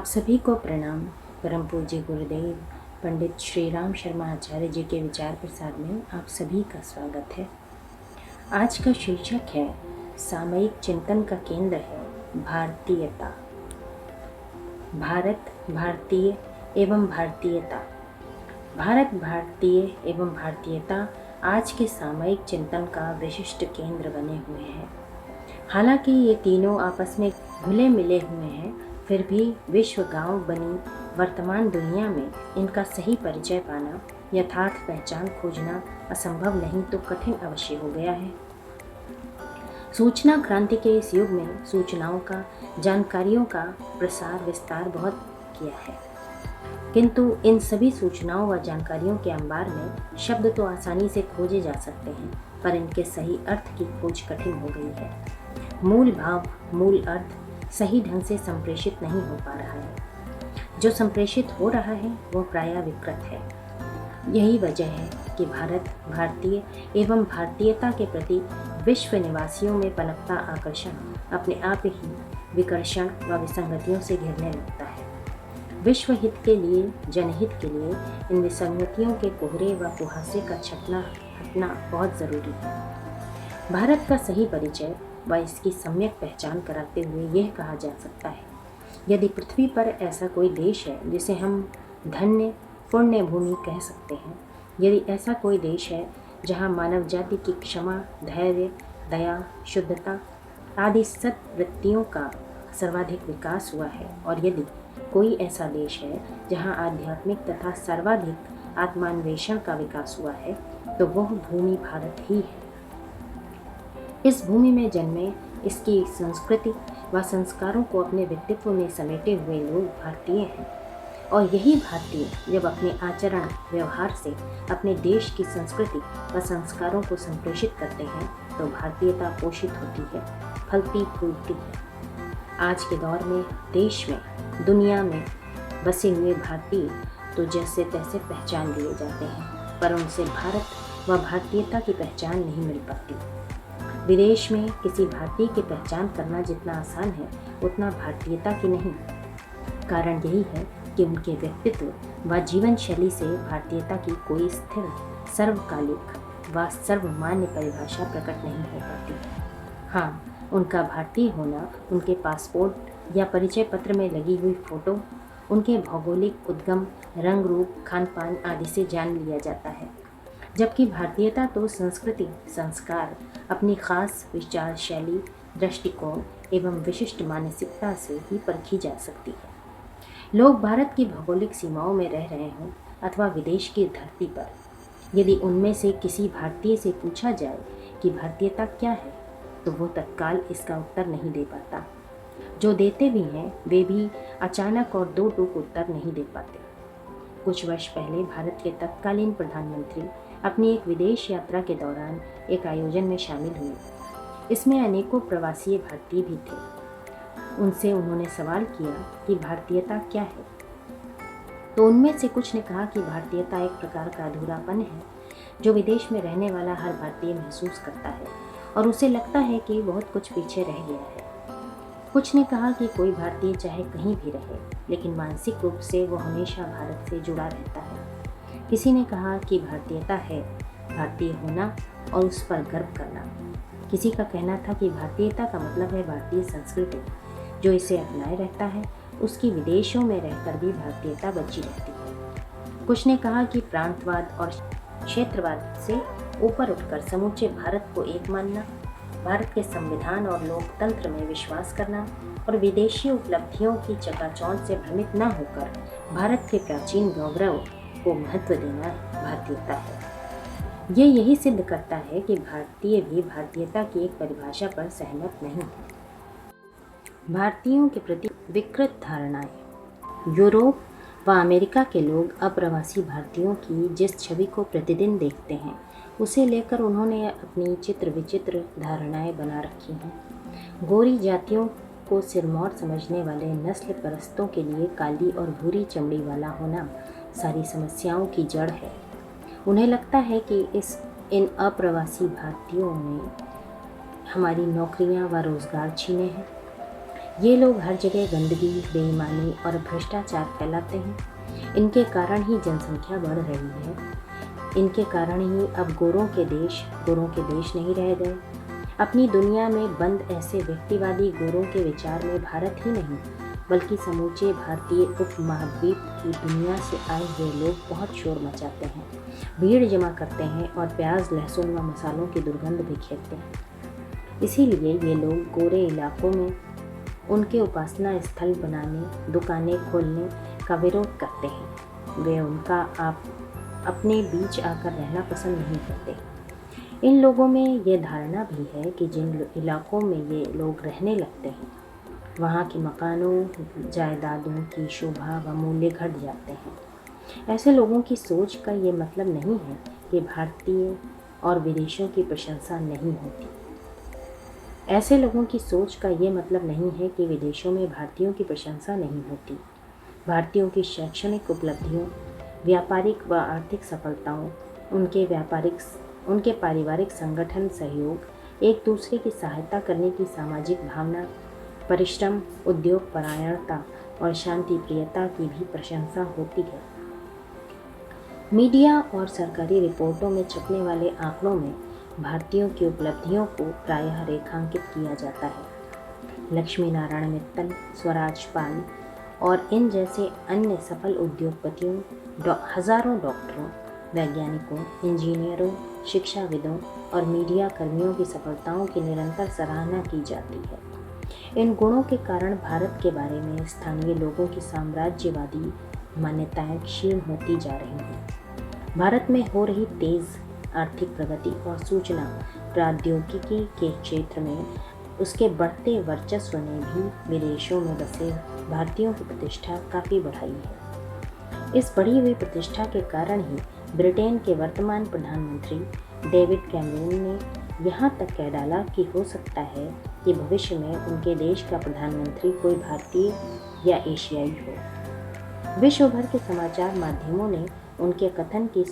आप सभी को प्रणाम। परम पूज्य गुरुदेव पंडित श्री राम शर्मा आचार्य जी के विचार प्रसार में आप सभी का स्वागत है। आज का शीर्षक है सामयिक चिंतन का केंद्र है भारतीयता। भारत, भारतीय एवं भारतीयता। भारत, भारतीय एवं भारतीयता आज के सामयिक चिंतन का विशिष्ट केंद्र बने हुए हैं। हालांकि ये तीनों आपस में घुले मिले हुए हैं, फिर भी विश्व गांव बनी वर्तमान दुनिया में इनका सही परिचय पाना, यथार्थ पहचान खोजना असंभव नहीं तो कठिन अवश्य हो गया है। सूचना क्रांति के इस युग में सूचनाओं का, जानकारियों का प्रसार विस्तार बहुत किया है, किंतु इन सभी सूचनाओं व जानकारियों के अंबार में शब्द तो आसानी से खोजे जा सकते हैं, पर इनके सही अर्थ की खोज कठिन हो गई है। मूल भाव, मूल अर्थ सही ढंग से संप्रेषित नहीं हो पा रहा है। जो संप्रेषित हो रहा है वो प्रायः विकृत है। यही वजह है कि भारत, भारतीय एवं भारतीयता के प्रति विश्व निवासियों में पनपता आकर्षण अपने आप ही विकर्षण व विसंगतियों से घिरने लगता है। विश्व हित के लिए, जनहित के लिए इन विसंगतियों के कोहरे व कुहासे का छटना हटना बहुत ज़रूरी है। भारत का सही परिचय व इसकी सम्यक पहचान कराते हुए यह कहा जा सकता है, यदि पृथ्वी पर ऐसा कोई देश है जिसे हम धन्य पुण्य भूमि कह सकते हैं, यदि ऐसा कोई देश है जहाँ मानव जाति की क्षमा, धैर्य, दया, शुद्धता आदि सद्वृत्तियों का सर्वाधिक विकास हुआ है, और यदि कोई ऐसा देश है जहाँ आध्यात्मिक तथा सर्वाधिक आत्मान्वेषण का विकास हुआ है, तो वह भूमि भारत ही है। इस भूमि में जन्मे, इसकी संस्कृति व संस्कारों को अपने व्यक्तित्व में समेटे हुए लोग भारतीय हैं, और यही भारतीय जब अपने आचरण व्यवहार से अपने देश की संस्कृति व संस्कारों को संप्रेषित करते हैं तो भारतीयता पोषित होती है, फलती फूलती है। आज के दौर में, देश में, दुनिया में बसे हुए भारतीय तो जैसे तैसे पहचान लिए जाते हैं, पर उनसे भारत व भारतीयता की पहचान नहीं मिल पाती। विदेश में किसी भारतीय की पहचान करना जितना आसान है, उतना भारतीयता की नहीं। कारण यही है कि उनके व्यक्तित्व व जीवन शैली से भारतीयता की कोई स्थिर, सर्वकालिक व सर्वमान्य परिभाषा प्रकट नहीं हो पाती। हाँ, उनका भारतीय होना उनके पासपोर्ट या परिचय पत्र में लगी हुई फोटो, उनके भौगोलिक उद्गम, रंग रूप, खान पान आदि से जान लिया जाता है, जबकि भारतीयता तो संस्कृति, संस्कार, अपनी खास विचार शैली, दृष्टिकोण एवं विशिष्ट मानसिकता से ही परखी जा सकती है। लोग भारत की भौगोलिक सीमाओं में रह रहे हों अथवा विदेश की धरती पर, यदि उनमें से किसी भारतीय से पूछा जाए कि भारतीयता क्या है, तो वो तत्काल इसका उत्तर नहीं दे पाता। जो देते भी हैं वे भी अचानक और दो टूक उत्तर नहीं दे पाते। कुछ वर्ष पहले भारत के तत्कालीन प्रधानमंत्री अपनी एक विदेश यात्रा के दौरान एक आयोजन में शामिल हुए। इसमें अनेकों प्रवासी भारतीय भी थे। उनसे उन्होंने सवाल किया कि भारतीयता क्या है, तो उनमें से कुछ ने कहा कि भारतीयता एक प्रकार का अधूरापन है जो विदेश में रहने वाला हर भारतीय महसूस करता है, और उसे लगता है कि बहुत कुछ पीछे रह गया है। कुछ ने कहा कि कोई भारतीय चाहे कहीं भी रहे, लेकिन मानसिक रूप से वो हमेशा भारत से जुड़ा रहता है। किसी ने कहा कि भारतीयता है भारतीय होना और उस पर गर्व करना। किसी का कहना था कि भारतीयता का मतलब है भारतीय संस्कृति, जो इसे अपनाए रहता है, उसकी विदेशों में रहकर भी भारतीयता बची रहती है। कुछ ने कहा कि प्रांतवाद और क्षेत्रवाद से ऊपर उठकर समूचे भारत को एक मानना, भारत के संविधान और लोकतंत्र में विश्वास करना और विदेशी उपलब्धियों की चकाचौंध से भ्रमित न होकर भारत के प्राचीन गौरव को महत्व देना भारतीयता है। ये यही सिद्ध करता है कि भारतीय भी भारतीयता की एक परिभाषा पर सहमत नहीं है। भारतीयों के प्रति विकृत धारणाएं। यूरोप व अमेरिका के लोग अप्रवासी भारतीयों की जिस छवि को प्रतिदिन देखते हैं, उसे लेकर उन्होंने अपनी चित्र विचित्र धारणाएं बना रखी हैं। गोरी जातियों को सिरमौर समझने वाले नस्ल परस्तों के लिए काली और भूरी चमड़ी वाला होना सारी समस्याओं की जड़ है। उन्हें लगता है कि इन अप्रवासी भारतीयों ने हमारी नौकरियां व रोज़गार छीने हैं। ये लोग हर जगह गंदगी, बेईमानी और भ्रष्टाचार फैलाते हैं। इनके कारण ही जनसंख्या बढ़ रही है। इनके कारण ही अब गोरों के देश नहीं रह गए। अपनी दुनिया में बंद ऐसे व्यक्तिवादी गोरों के विचार में भारत ही नहीं बल्कि समूचे भारतीय उपमहाद्वीप की दुनिया से आए हुए लोग बहुत शोर मचाते हैं, भीड़ जमा करते हैं और प्याज, लहसुन व मसालों की दुर्गंध बिखेरते हैं। इसीलिए ये लोग गोरे इलाकों में उनके उपासना स्थल बनाने, दुकानें खोलने का विरोध करते हैं। वे उनका अपने बीच आकर रहना पसंद नहीं करते। इन लोगों में ये धारणा भी है कि जिन इलाकों में ये लोग रहने लगते हैं वहाँ के मकानों, जायदादों की शोभा व मूल्य घट जाते हैं। ऐसे लोगों की सोच का ये मतलब नहीं है कि भारतीय और विदेशों की प्रशंसा नहीं होती। ऐसे लोगों की सोच का ये मतलब नहीं है कि विदेशों में भारतीयों की प्रशंसा नहीं होती। भारतीयों की शैक्षणिक उपलब्धियों, व्यापारिक व आर्थिक सफलताओं, उनके पारिवारिक संगठन सहयोग, एक दूसरे की सहायता करने की सामाजिक भावना, परिश्रम, उद्योग परायणता और शांति प्रियता की भी प्रशंसा होती है। मीडिया और सरकारी रिपोर्टों में छपने वाले आंकड़ों में भारतीयों की उपलब्धियों को प्रायः रेखांकित किया जाता है। लक्ष्मी नारायण मित्तल, स्वराज पाल और इन जैसे अन्य सफल उद्योगपतियों, हजारों डॉक्टरों, वैज्ञानिकों, इंजीनियरों, शिक्षाविदों और मीडिया कर्मियों की सफलताओं की निरंतर सराहना की जाती है। इन गुणों के कारण भारत के बारे में स्थानीय लोगों की साम्राज्यवादी मान्यताएं क्षीण होती जा रही हैं। भारत में हो रही तेज आर्थिक प्रगति और सूचना प्रौद्योगिकी के क्षेत्र में उसके बढ़ते वर्चस्व ने भी विदेशों में बसे भारतीयों की प्रतिष्ठा काफ़ी बढ़ाई है। इस बढ़ी हुई प्रतिष्ठा के कारण ही ब्रिटेन के वर्तमान प्रधानमंत्री डेविड कैमरून ने यहाँ तक कह डाला कि हो सकता है कि भविष्य में उनके देश का प्रधानमंत्री कोई भारतीय या एशियाई हो। विश्व भर के समाचार माध्यमों ने उनके कथन की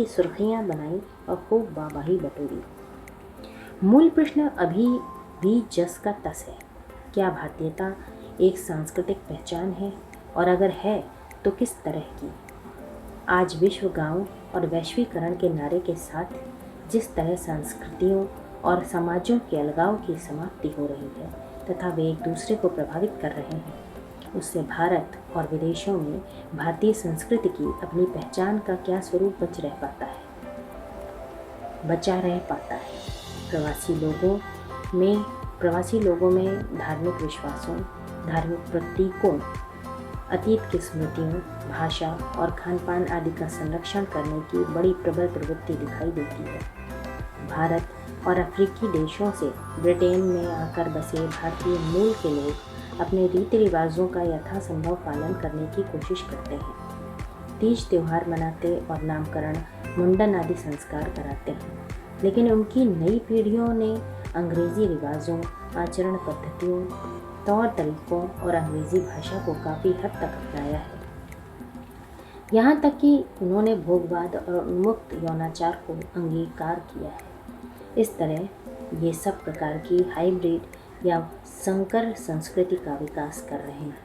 सुर्खियां बनाई और खूब वाहवाही बटोरी। मूल प्रश्न अभी भी जस का तस है, क्या भारतीयता एक सांस्कृतिक पहचान है, और अगर है तो किस तरह की? आज विश्व गांव और वैश्वीकरण के नारे के साथ जिस तरह संस्कृतियों और समाजों के अलगाव की समाप्ति हो रही है तथा वे एक दूसरे को प्रभावित कर रहे हैं, उससे भारत और विदेशों में भारतीय संस्कृति की अपनी पहचान का क्या स्वरूप बचा रह पाता है। प्रवासी लोगों में धार्मिक विश्वासों, धार्मिक प्रतीकों, अतीत की स्मृतियों, भाषा और खानपान आदि का संरक्षण करने की बड़ी प्रबल प्रवृत्ति दिखाई देती है। भारत और अफ्रीकी देशों से ब्रिटेन में आकर बसे भारतीय मूल के लोग अपने रीति रिवाजों का यथासंभव पालन करने की कोशिश करते हैं। तीज त्योहार मनाते और नामकरण, मुंडन आदि संस्कार कराते हैं, लेकिन उनकी नई पीढ़ियों ने अंग्रेजी रिवाजों, आचरण पद्धतियों, तौर तरीकों और अंग्रेजी भाषा को काफ़ी हद तक अपनाया है। यहाँ तक कि उन्होंने भोगवाद और उन्मुक्त यौनाचार को अंगीकार किया है। इस तरह ये सब प्रकार की हाइब्रिड या संकर संस्कृति का विकास कर रहे हैं,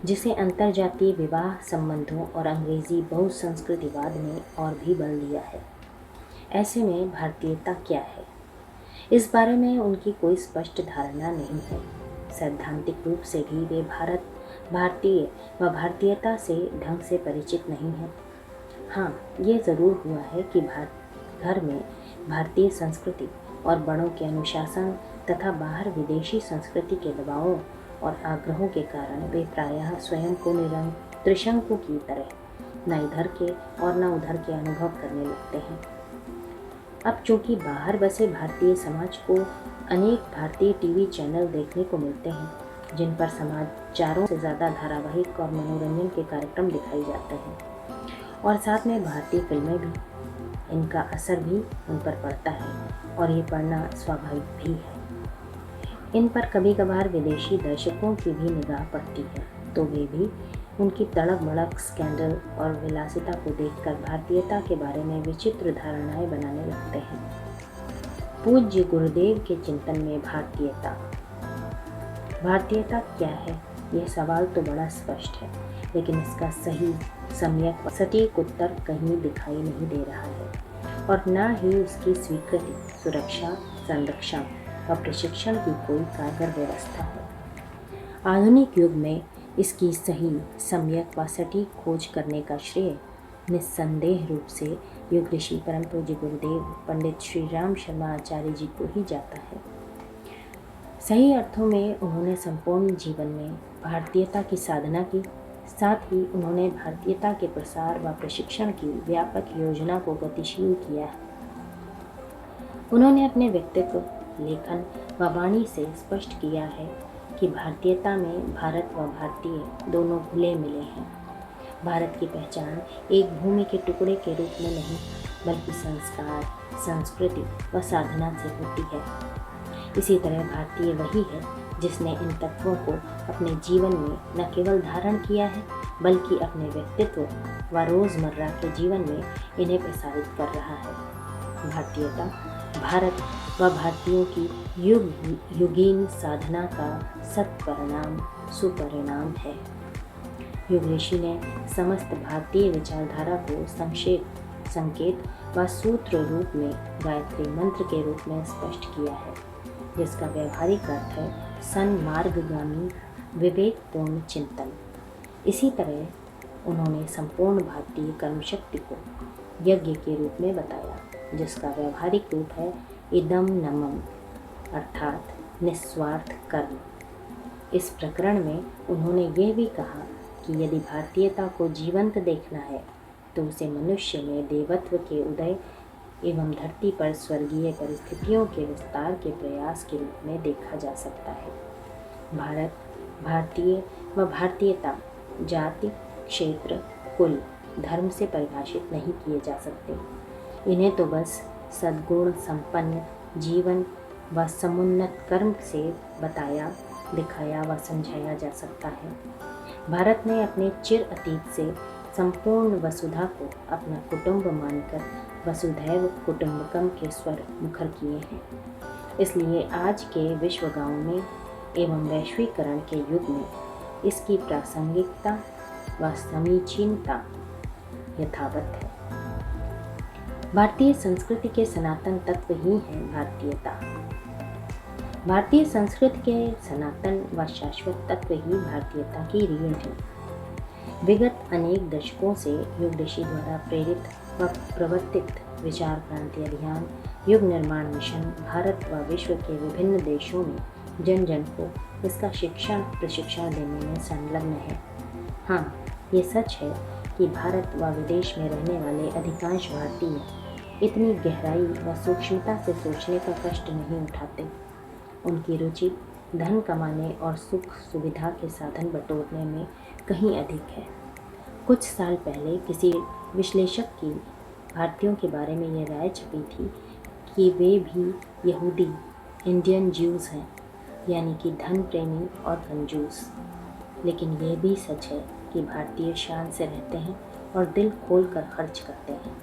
जिसे अंतर्जातीय विवाह संबंधों और अंग्रेजी बहुसंस्कृतिवाद ने और भी बल दिया है। ऐसे में भारतीयता क्या है, इस बारे में उनकी कोई स्पष्ट धारणा नहीं है। सैद्धांतिक रूप से भी वे भारतीय व भारतीयता से ढंग से परिचित नहीं हैं। हाँ, ये ज़रूर हुआ है कि घर में भारतीय संस्कृति और बड़ों के अनुशासन तथा बाहर विदेशी संस्कृति के दबावों और आग्रहों के कारण वे प्रायः स्वयं को त्रिशंकु की तरह न इधर के और न उधर के अनुभव करने लगते हैं। अब चूँकि बाहर बसे भारतीय समाज को अनेक भारतीय टीवी चैनल देखने को मिलते हैं, जिन पर समाचारों से ज़्यादा धारावाहिक और मनोरंजन के कार्यक्रम दिखाए जाते हैं, और साथ में भारतीय फिल्में भी, इनका असर भी उन पर पड़ता है और ये पड़ना स्वाभाविक भी है। इन पर कभी कभार विदेशी दर्शकों की भी निगाह पड़ती है, तो वे भी उनकी तड़क भड़क, स्कैंडल और विलासिता को देखकर भारतीयता के बारे में विचित्र धारणाएं बनाने लगते हैं। पूज्य गुरुदेव के चिंतन में भारतीयता। भारतीयता क्या है? यह सवाल तो बड़ा स्पष्ट है, लेकिन इसका सही, सम्यक व सटीक उत्तर कहीं दिखाई नहीं दे रहा है और न ही इसकी स्वीकृति, सुरक्षा, संरक्षण व प्रशिक्षण की कोई कारगर व्यवस्था है। आधुनिक युग में इसकी सही, सम्यक व सटीक खोज करने का श्रेय निस्संदेह रूप से युग ऋषि परम पूज्य गुरुदेव पंडित श्री राम शर्मा आचार्य जी को ही जाता है। सही अर्थों में उन्होंने संपूर्ण जीवन में भारतीयता की साधना की, साथ ही उन्होंने भारतीयता के प्रसार व प्रशिक्षण की व्यापक योजना को गतिशील किया है। उन्होंने अपने व्यक्तित्व, लेखन व वाणी से स्पष्ट किया है कि भारतीयता में भारत व भारतीय दोनों घुले मिले हैं। भारत की पहचान एक भूमि के टुकड़े के रूप में नहीं, बल्कि संस्कार, संस्कृति व साधना से होती है। इसी तरह भारतीय वही है जिसने इन तत्वों को अपने जीवन में न केवल धारण किया है, बल्कि अपने व्यक्तित्व व रोज़मर्रा के जीवन में इन्हें प्रसारित कर रहा है। भारतीयता भारत व भारतीयों की युग युगीन साधना का सत्परिणाम, सुपरिणाम है। युग ऋषि ने समस्त भारतीय विचारधारा को संक्षेप, संकेत व सूत्र रूप में गायत्री मंत्र के रूप में स्पष्ट किया है, जिसका व्यवहारिक अर्थ है सन्मार्गगामी विवेकपूर्ण चिंतन। इसी तरह उन्होंने संपूर्ण भारतीय कर्मशक्ति को यज्ञ के रूप में बताया, जिसका व्यवहारिक रूप है इदम नमम, अर्थात निस्वार्थ कर्म। इस प्रकरण में उन्होंने यह भी कहा कि यदि भारतीयता को जीवंत देखना है तो उसे मनुष्य में देवत्व के उदय एवं धरती पर स्वर्गीय परिस्थितियों के विस्तार के प्रयास के रूप में देखा जा सकता है। भारत, भारतीय व भारतीयता जाति, क्षेत्र, कुल, धर्म से परिभाषित नहीं किए जा सकते। इन्हें तो बस सद्गुण संपन्न जीवन व समुन्नत कर्म से बताया, दिखाया व समझाया जा सकता है। भारत ने अपने चिर अतीत से संपूर्ण वसुधा को अपना कुटुंब मानकर वसुधैव कुटुंबकम के स्वर मुखर किए हैं। इसलिए आज के विश्व गांव में एवं वैश्वीकरण के युग में इसकी प्रासंगिकता व समीचीनता यथावत है। भारतीय संस्कृति के सनातन तत्व ही है भारतीयता। भारतीय संस्कृति के सनातन व शाश्वत तत्व ही भारतीयता की रीढ़ है। विगत अनेक दशकों से युग ऋषि द्वारा प्रेरित व प्रवर्तित विचार क्रांति अभियान, युग निर्माण मिशन भारत व विश्व के विभिन्न देशों में जन जन को इसका शिक्षण प्रशिक्षण देने में संलग्न है। हाँ, ये सच है कि भारत व विदेश में रहने वाले अधिकांश भारतीय इतनी गहराई व सूक्ष्मता से सोचने का कष्ट नहीं उठाते। उनकी रुचि धन कमाने और सुख सुविधा के साधन बटोरने में कहीं अधिक है। कुछ साल पहले किसी विश्लेषक की भारतीयों के बारे में यह राय छपी थी कि वे भी यहूदी इंडियन ज्यूज़ हैं, यानी कि धन प्रेमी और कंजूस। लेकिन यह भी सच है कि भारतीय शान से रहते हैं और दिल खोल कर खर्च करते हैं।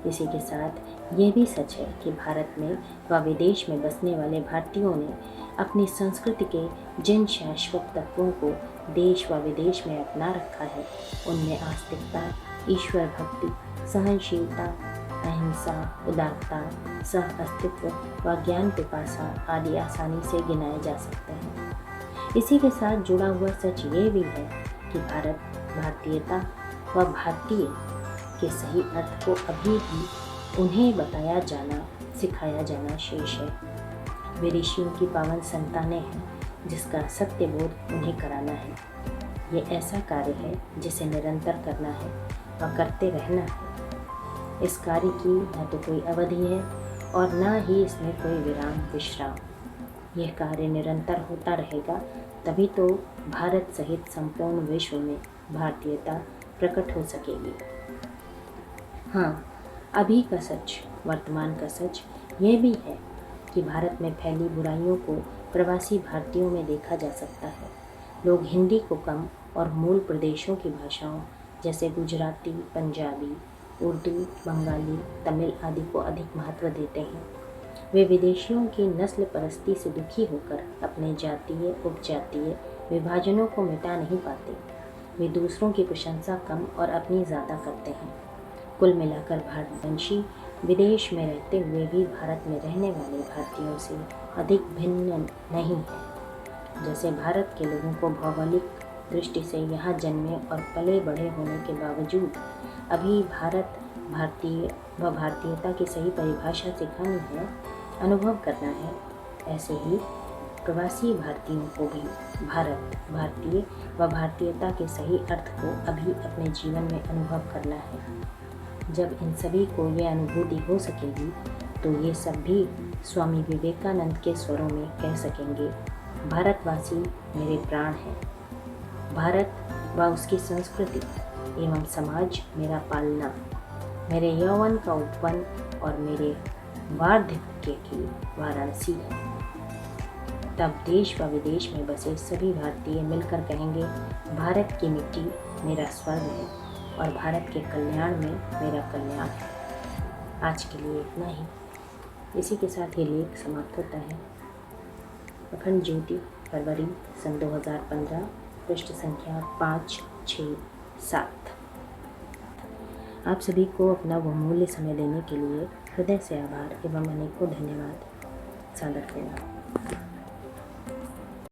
इसी के साथ ये भी सच है कि भारत में व विदेश में बसने वाले भारतीयों ने अपनी संस्कृति के जिन शाश्वत तत्वों को देश व विदेश में अपना रखा है, उनमें आस्तिकता, ईश्वर भक्ति, सहनशीलता, अहिंसा, उदारता, सह अस्तित्व व ज्ञान पिपासा आदि आसानी से गिनाए जा सकते हैं। इसी के साथ जुड़ा हुआ सच ये भी है कि भारत, भारतीयता व भारतीय के सही अर्थ को अभी भी उन्हें बताया जाना, सिखाया जाना शेष है। वे ऋषियों की पावन संतानें हैं, जिसका सत्य बोध उन्हें कराना है। ये ऐसा कार्य है जिसे निरंतर करना है व करते रहना है। इस कार्य की न तो कोई अवधि है और न ही इसमें कोई विराम विश्राम। यह कार्य निरंतर होता रहेगा, तभी तो भारत सहित संपूर्ण विश्व में भारतीयता प्रकट हो सकेगी। हाँ, अभी का सच, वर्तमान का सच यह भी है कि भारत में फैली बुराइयों को प्रवासी भारतीयों में देखा जा सकता है। लोग हिंदी को कम और मूल प्रदेशों की भाषाओं जैसे गुजराती, पंजाबी, उर्दू, बंगाली, तमिल आदि को अधिक महत्व देते हैं। वे विदेशियों की नस्ल परस्ती से दुखी होकर अपने जातीय उपजातीय विभाजनों को मिटा नहीं पाते। वे दूसरों की प्रशंसा कम और अपनी ज़्यादा करते हैं। कुल मिलाकर भारतवंशी विदेश में रहते हुए भी भारत में रहने वाले भारतीयों से अधिक भिन्न नहीं है। जैसे भारत के लोगों को भौगोलिक दृष्टि से यहाँ जन्मे और पले बढ़े होने के बावजूद अभी भारतीय व भारतीयता की सही परिभाषा सिखानी है, अनुभव करना है, ऐसे ही प्रवासी भारतीयों को भी भारतीय व भारतीयता के सही अर्थ को अभी अपने जीवन में अनुभव करना है। जब इन सभी को ये अनुभूति हो सकेगी तो ये सब भी स्वामी विवेकानंद के स्वरों में कह सकेंगे, भारतवासी मेरे प्राण हैं, भारत व उसकी संस्कृति एवं समाज मेरा पालना, मेरे यौवन का उपवन और मेरे वार्धक्य की वाराणसी है। तब देश व विदेश में बसे सभी भारतीय मिलकर कहेंगे, भारत की मिट्टी मेरा स्वर्ग है और भारत के कल्याण में मेरा कल्याण है। आज के लिए इतना ही। इसी के साथ ये लेख समाप्त होता है। अखंड ज्योति, फरवरी सन 2015, पृष्ठ संख्या 567। आप सभी को अपना बहुमूल्य समय देने के लिए हृदय से आभार एवं अनेकों धन्यवाद। सादर करना।